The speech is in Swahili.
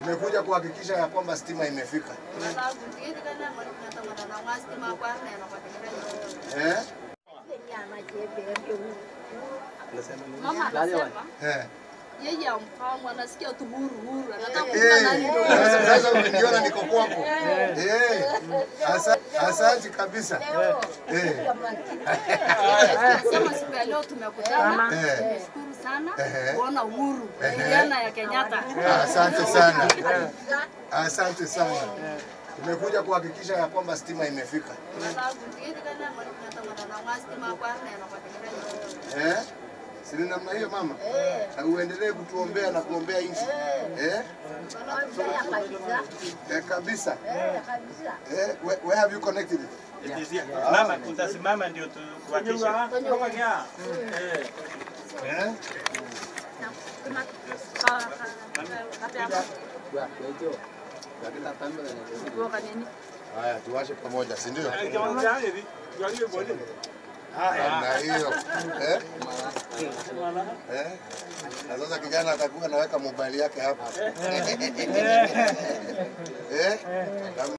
Tumekuja kuhakikisha ya kwamba stima imefika. Mama anasema yeye amfahamu, anasikia tu huru anataka kuona nani ndio. Sasa umeniona niko kwako. Asante kabisa. Sema siku ya leo tumekutana. Nashukuru sana kuona uhuru vijana ya Kenyatta. Asante sana. Asante sana. Tumekuja kuhakikisha ya kwamba stima imefika. Sisi namna hiyo mama. Uendelee kutuombea na kuombea nchi. Kabisa. Where have you connected it? Mama tutasimama ndio tuhakikisha. Haya, tuwashe pamoja, si ndio? Na hiyo. Na sasa kijana atakuwa anaweka mobile yake hapa.